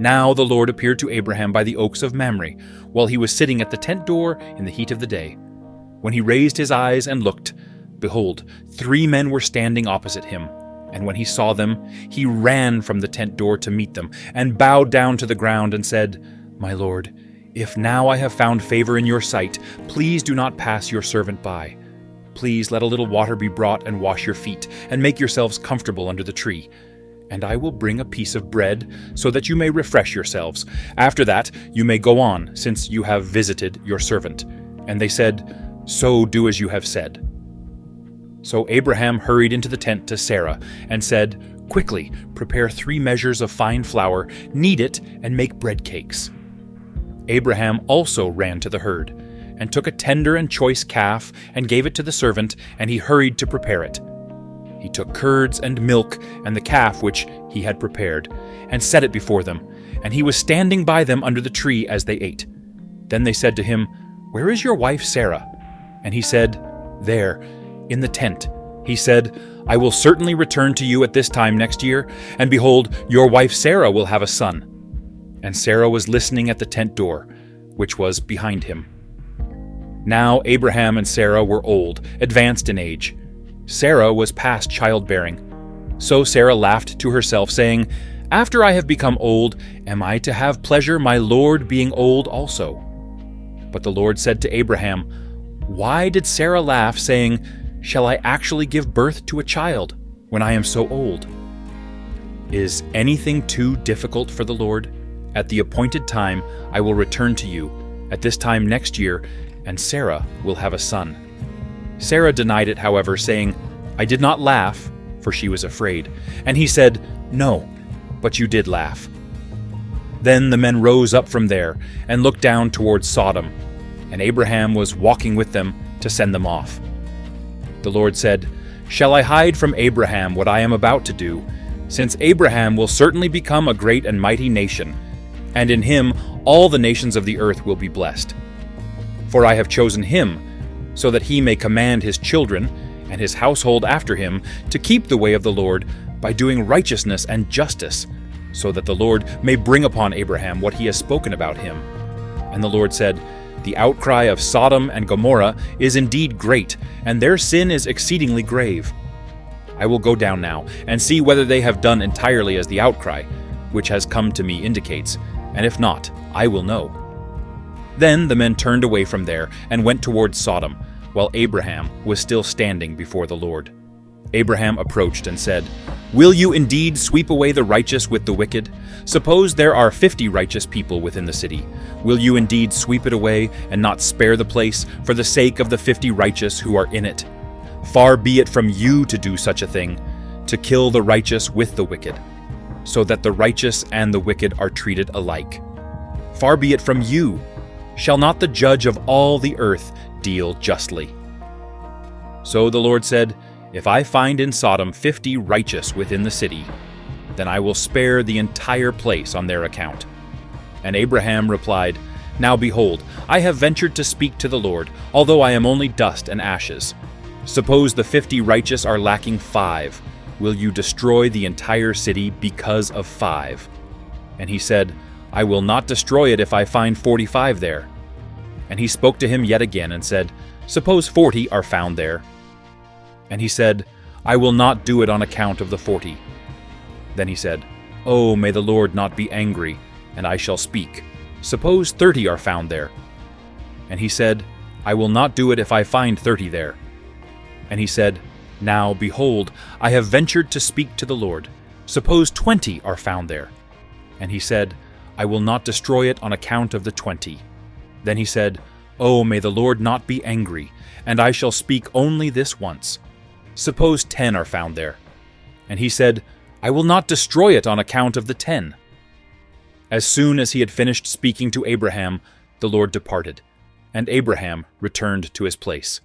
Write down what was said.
Now the Lord appeared to Abraham by the oaks of Mamre, while he was sitting at the tent door in the heat of the day. When he raised his eyes and looked, behold, 3 men were standing opposite him. And when he saw them, he ran from the tent door to meet them, and bowed down to the ground and said, My Lord, if now I have found favor in your sight, please do not pass your servant by. Please let a little water be brought and wash your feet, and make yourselves comfortable under the tree. And I will bring a piece of bread, so that you may refresh yourselves. After that you may go on, since you have visited your servant. And they said, So do as you have said. So Abraham hurried into the tent to Sarah, and said, Quickly, prepare 3 measures of fine flour, knead it, and make bread cakes. Abraham also ran to the herd, and took a tender and choice calf, and gave it to the servant, and he hurried to prepare it. He took curds and milk and the calf which he had prepared, and set it before them, and he was standing by them under the tree as they ate. Then they said to him, Where is your wife Sarah? And he said, There, in the tent. He said, I will certainly return to you at this time next year, and behold, your wife Sarah will have a son. And Sarah was listening at the tent door, which was behind him. Now Abraham and Sarah were old, advanced in age. Sarah was past childbearing. So Sarah laughed to herself, saying, After I have become old, am I to have pleasure, my Lord being old also? But the Lord said to Abraham, Why did Sarah laugh, saying, Shall I actually give birth to a child when I am so old? Is anything too difficult for the Lord? At the appointed time I will return to you, at this time next year, and Sarah will have a son. Sarah denied it, however, saying, I did not laugh, for she was afraid. And he said, No, but you did laugh. Then the men rose up from there, and looked down towards Sodom, and Abraham was walking with them to send them off. The Lord said, Shall I hide from Abraham what I am about to do, since Abraham will certainly become a great and mighty nation, and in him all the nations of the earth will be blessed? For I have chosen him, so that he may command his children and his household after him to keep the way of the Lord by doing righteousness and justice, so that the Lord may bring upon Abraham what he has spoken about him. And the Lord said, The outcry of Sodom and Gomorrah is indeed great, and their sin is exceedingly grave. I will go down now and see whether they have done entirely as the outcry, which has come to me indicates, and if not, I will know. Then the men turned away from there and went towards Sodom, while Abraham was still standing before the Lord. Abraham approached and said, Will you indeed sweep away the righteous with the wicked? Suppose there are 50 righteous people within the city. Will you indeed sweep it away and not spare the place for the sake of the 50 righteous who are in it? Far be it from you to do such a thing, to kill the righteous with the wicked, so that the righteous and the wicked are treated alike. Far be it from you. Shall not the judge of all the earth deal justly? So the Lord said, If I find in Sodom 50 righteous within the city, then I will spare the entire place on their account. And Abraham replied, Now behold, I have ventured to speak to the Lord, although I am only dust and ashes. Suppose the 50 righteous are lacking 5. Will you destroy the entire city because of 5? And he said, I will not destroy it if I find 45 there. And he spoke to him yet again and said, Suppose 40 are found there. And he said, I will not do it on account of the 40. Then he said, Oh, may the Lord not be angry, and I shall speak. Suppose 30 are found there. And he said, I will not do it if I find 30 there. And he said, Now, behold, I have ventured to speak to the Lord. Suppose 20 are found there. And he said, I will not destroy it on account of the 20. Then he said, Oh, may the Lord not be angry, and I shall speak only this once. Suppose 10 are found there. And he said, I will not destroy it on account of the 10. As soon as he had finished speaking to Abraham, the Lord departed, and Abraham returned to his place.